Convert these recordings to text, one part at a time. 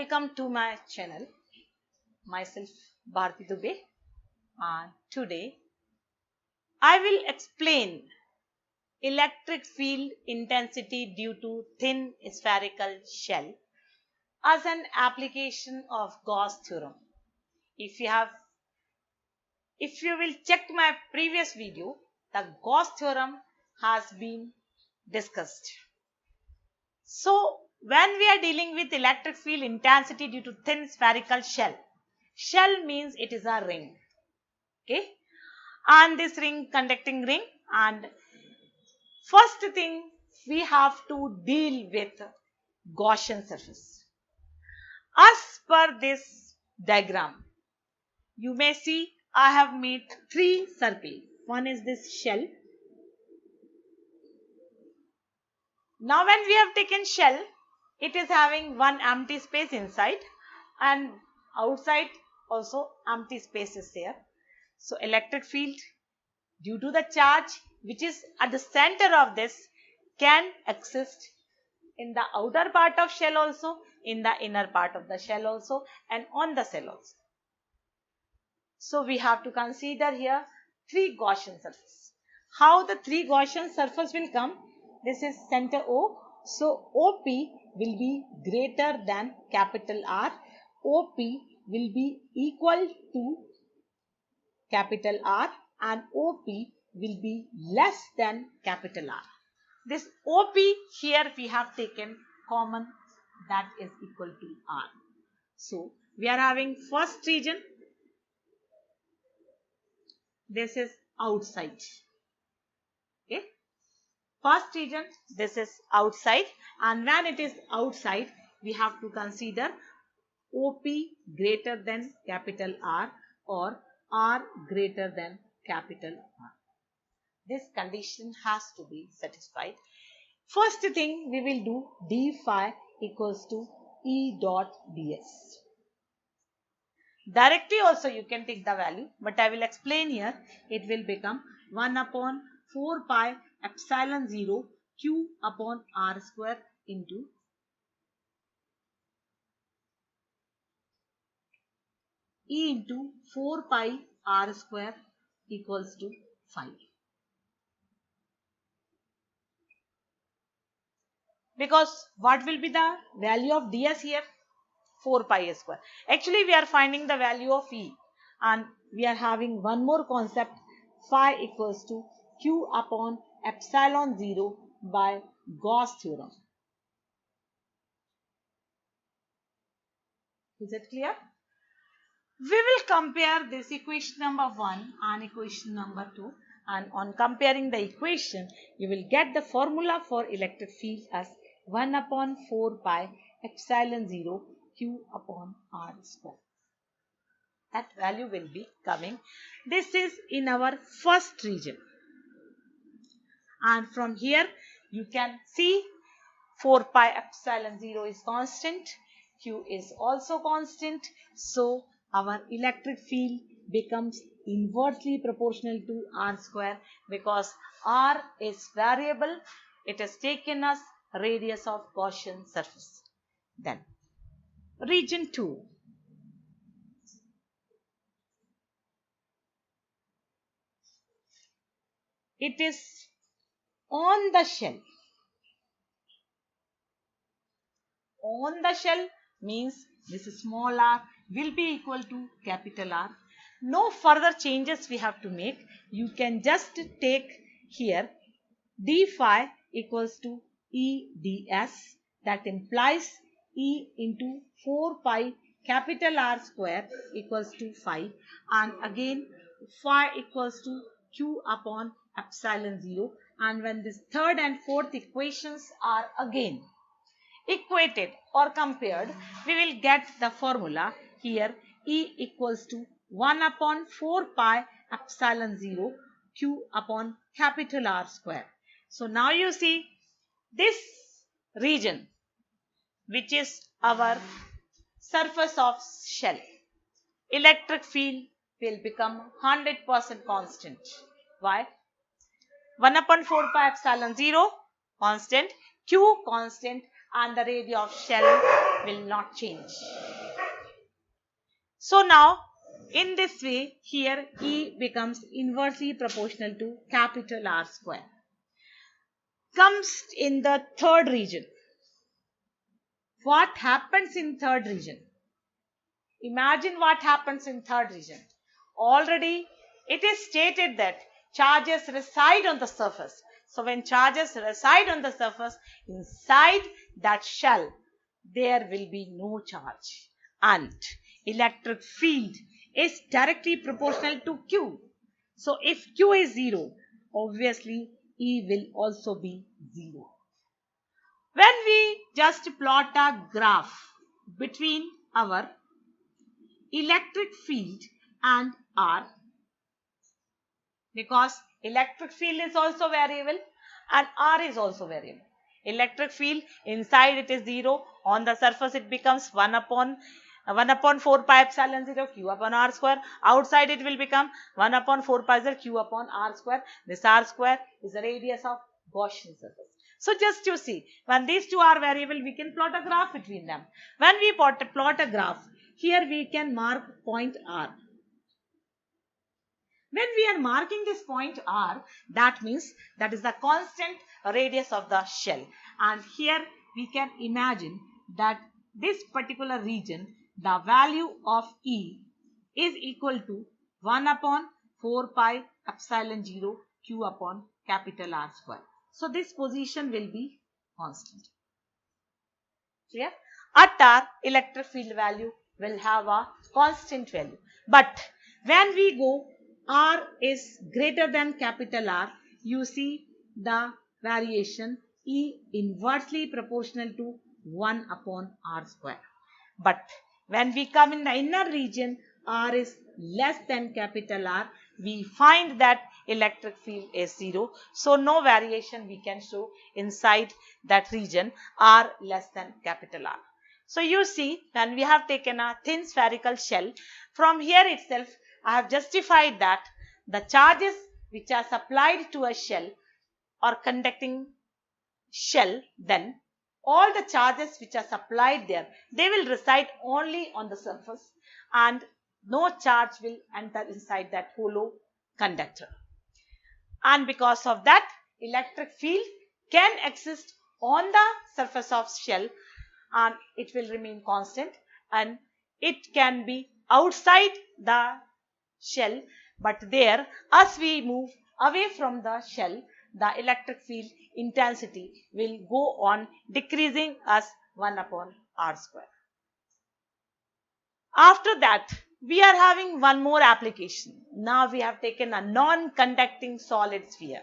Welcome to my channel. Myself Bharti Dubey, and today I will explain electric field intensity due to thin spherical shell as an application of Gauss theorem. If you will check my previous video, the Gauss theorem has been discussed. So when we are dealing with electric field intensity due to thin spherical shell means it is a ring, okay, and this ring conducting ring, and first thing we have to deal with Gaussian surface. As per this diagram, you may see I have made three circles. One is this shell. Now when we have taken shell, it is having one empty space inside and outside also empty space is there. So electric field due to the charge which is at the center of this can exist in the outer part of shell also, in the inner part of the shell also, and on the shell also. So we have to consider here three Gaussian surface. How the three Gaussian surface will come? This is center O. So OP will be greater than capital R. OP will be equal to capital R and OP will be less than capital R. This OP here we have taken common, that is equal to R. So we are having first region. This is outside. Okay. First region, this is outside, and when it is outside, we have to consider OP greater than capital R or R greater than capital R. This condition has to be satisfied. First thing we will do, d phi equals to E dot ds. Directly also you can take the value, but I will explain here. It will become 1 upon 4 pi epsilon 0 q upon r square into E into 4 pi r square equals to 5. Because what will be the value of ds here? 4 pi square. Actually we are finding the value of E, and we are having one more concept, phi equals to q upon epsilon 0 by Gauss theorem. Is it clear? We will compare this equation number 1 and equation number 2, and on comparing the equation you will get the formula for electric field as 1 upon 4 pi epsilon 0 q upon r square. That value will be coming. This is in our first region, and from here you can see 4 pi epsilon 0 is constant, q is also constant, so our electric field becomes inversely proportional to r square, because r is variable. It is taken as radius of Gaussian surface. Then region 2. It is on the shell. On the shell means this small r will be equal to capital R. No further changes we have to make. You can just take here d phi equals to E ds. That implies E into 4 pi capital R square equals to 5, and again phi equals to q upon epsilon 0, and when this third and fourth equations are again equated or compared, we will get the formula here, E equals to 1 upon 4 pi epsilon 0 q upon capital R square. So now you see this region which is our surface of shell, electric field will become 100% constant. Why? 1 upon 4 pi epsilon 0 constant, q constant, and the radius of shell will not change. So now in this way here E becomes inversely proportional to capital R square. Comes in the third region. What happens in third region? Imagine what happens in third region. Already it is stated that charges reside on the surface. So when charges reside on the surface, inside that shell, there will be no charge. And electric field is directly proportional to Q. So if Q is 0, obviously E will also be 0. When we just plot a graph between our electric field and R, because electric field is also variable and R is also variable. Electric field inside it is 0, on the surface it becomes 1 upon 4 pi epsilon 0 Q upon R square. Outside it will become 1 upon 4 pi 0 Q upon R square. This R square is the radius of Gaussian surface. So just you see, when these two are variable, we can plot a graph between them. When we plot a graph, here we can mark point R. When we are marking this point R, that means that is the constant radius of the shell. And here we can imagine that this particular region, the value of E is equal to 1 upon 4 pi epsilon 0 Q upon capital R square. So this position will be constant. Clear? At R, electric field value will have a constant value. But when we go R is greater than capital R, you see the variation E inversely proportional to 1 upon R square. But when we come in the inner region, R is less than capital R, we find that electric field is 0. So no variation we can show inside that region R less than capital R. So you see, when we have taken a thin spherical shell, from here itself I have justified that the charges which are supplied to a shell or conducting shell, then all the charges which are supplied there, they will reside only on the surface and no charge will enter inside that hollow conductor. And because of that, electric field can exist on the surface of shell and it will remain constant, and it can be outside the shell, but there as we move away from the shell, the electric field intensity will go on decreasing as 1 upon R square. After that, we are having one more application. Now we have taken a non-conducting solid sphere.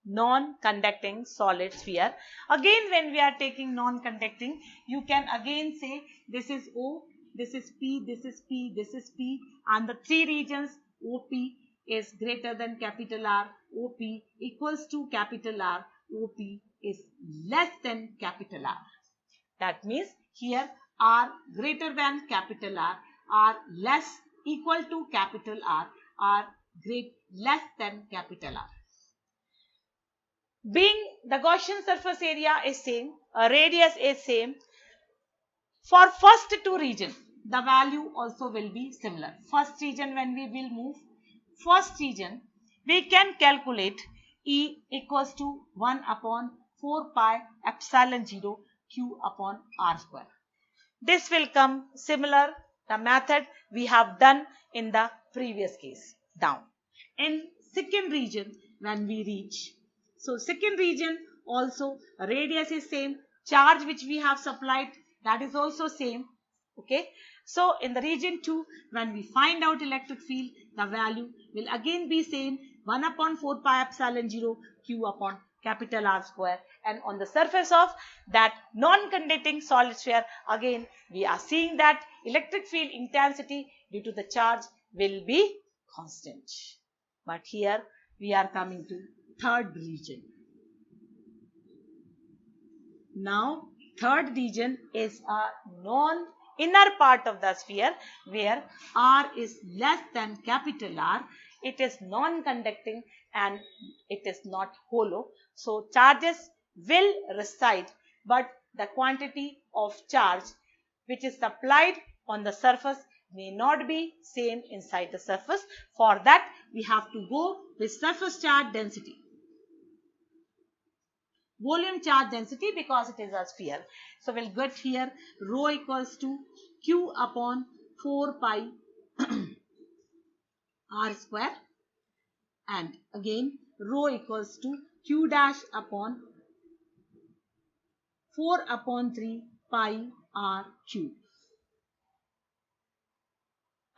Non-conducting solid sphere. Again, when we are taking non-conducting, you can again say this is O, this is P, this is P, this is P, and the three regions OP is greater than capital R, OP equals to capital R, OP is less than capital R. That means here R greater than capital R less equal to capital R great less than capital R. Being the Gaussian surface area is same, radius is same, for first two region, the value also will be similar. First region, when we will move, first region, we can calculate E equals to 1 upon 4 pi epsilon 0 Q upon R square. This will come similar, the method we have done in the previous case. Down. In second region, when we reach, so second region also radius is same, charge which we have supplied, that is also same. Okay. So in the region 2, when we find out electric field, the value will again be same, 1 upon 4 pi epsilon 0 Q upon capital R square, and on the surface of that non-conducting solid sphere, again we are seeing that electric field intensity due to the charge will be constant. But here we are coming to third region. Now third region is a inner part of the sphere where R is less than capital R. It is non-conducting and it is not hollow. So charges will reside, but the quantity of charge which is supplied on the surface may not be same inside the surface. For that, we have to go with surface charge density. Volume charge density because it is a sphere. So we'll get here rho equals to Q upon 4 pi r square, and again rho equals to Q dash upon 4 upon 3 pi r cube.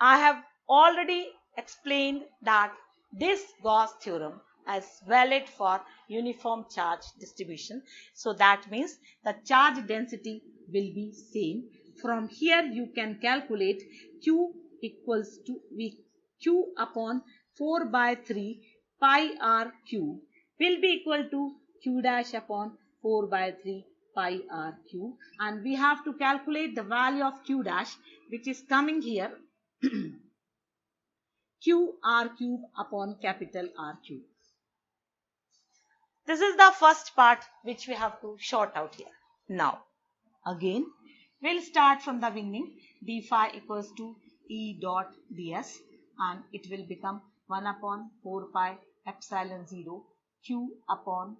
I have already explained that this Gauss theorem is valid for uniform charge distribution. So that means the charge density will be same. From here you can calculate Q equals to Q upon 4 by 3 pi r cube will be equal to Q dash upon 4 by 3 pi r cube, and we have to calculate the value of Q dash, which is coming here Q r cube upon capital R cube. This is the first part which we have to sort out here. Now, again, we'll start from the beginning. d phi equals to E dot ds, and it will become 1 upon 4 pi epsilon 0 Q upon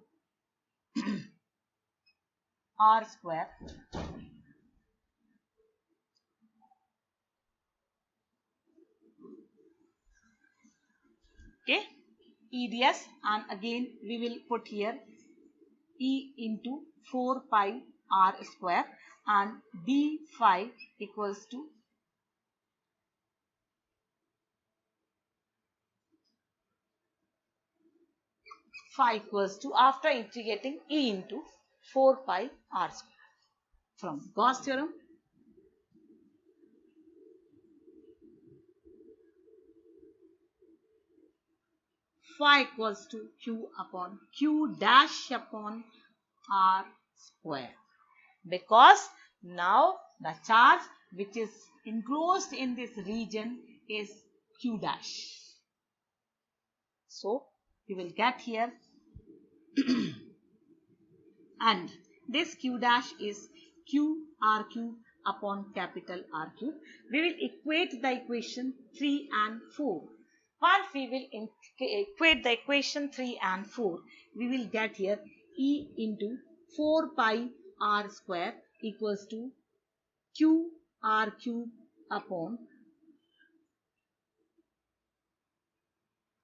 r square okay, EDS, and again we will put here E into 4 pi r square, and d phi equals to after integrating E into 4 pi r square from Gauss theorem. Phi equals to Q upon Q dash upon R square, because now the charge which is enclosed in this region is Q dash. So you will get here and this Q dash is Q R cube upon capital R cube. We will equate the equation 3 and 4. Once we will equate the equation 3 and 4, we will get here E into 4 pi r square equals to Q r cube upon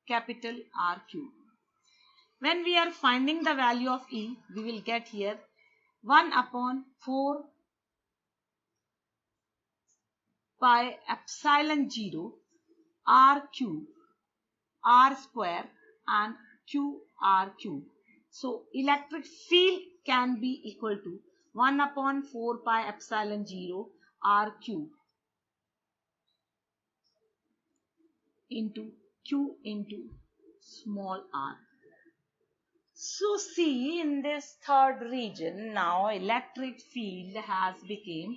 capital R cube. When we are finding the value of E, we will get here 1 upon 4 pi epsilon 0 r cube r square and Q r cube. So electric field can be equal to 1 upon 4 pi epsilon 0 r cube into Q into small r. So see, in this third region now electric field has become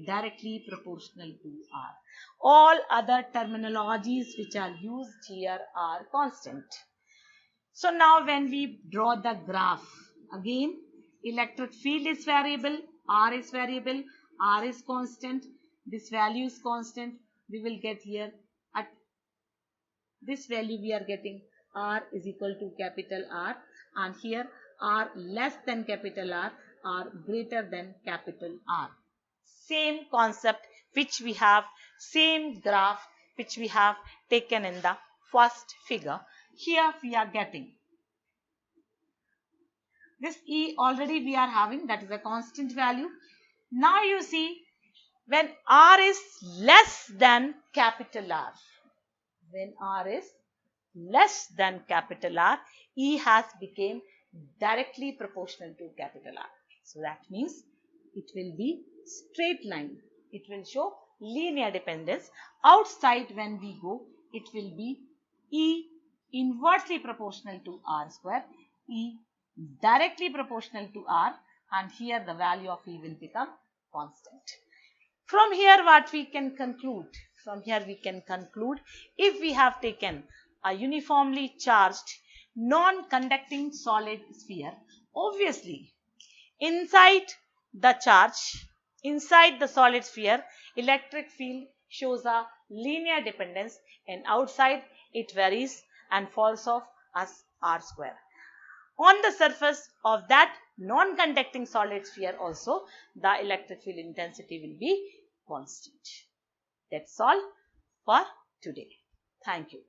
directly proportional to R. All other terminologies which are used here are constant. So now when we draw the graph, again electric field is variable, R is variable, R is constant, this value is constant. We will get here at this value we are getting R is equal to capital R, and here R less than capital R greater than capital R. Same concept which we have, same graph which we have taken in the first figure. Here we are getting this E already we are having, that is a constant value. Now you see, when R is less than capital R, when R is less than capital R, E has become directly proportional to capital R. So that means it will be straight line. It will show linear dependence. Outside when we go, it will be E inversely proportional to R square, E directly proportional to R, and here the value of E will become constant. From here what we can conclude? From here we can conclude, if we have taken a uniformly charged non-conducting solid sphere, obviously inside the charge inside the solid sphere, electric field shows a linear dependence, and outside it varies and falls off as r square. On the surface of that non-conducting solid sphere also, the electric field intensity will be constant. That's all for today. Thank you.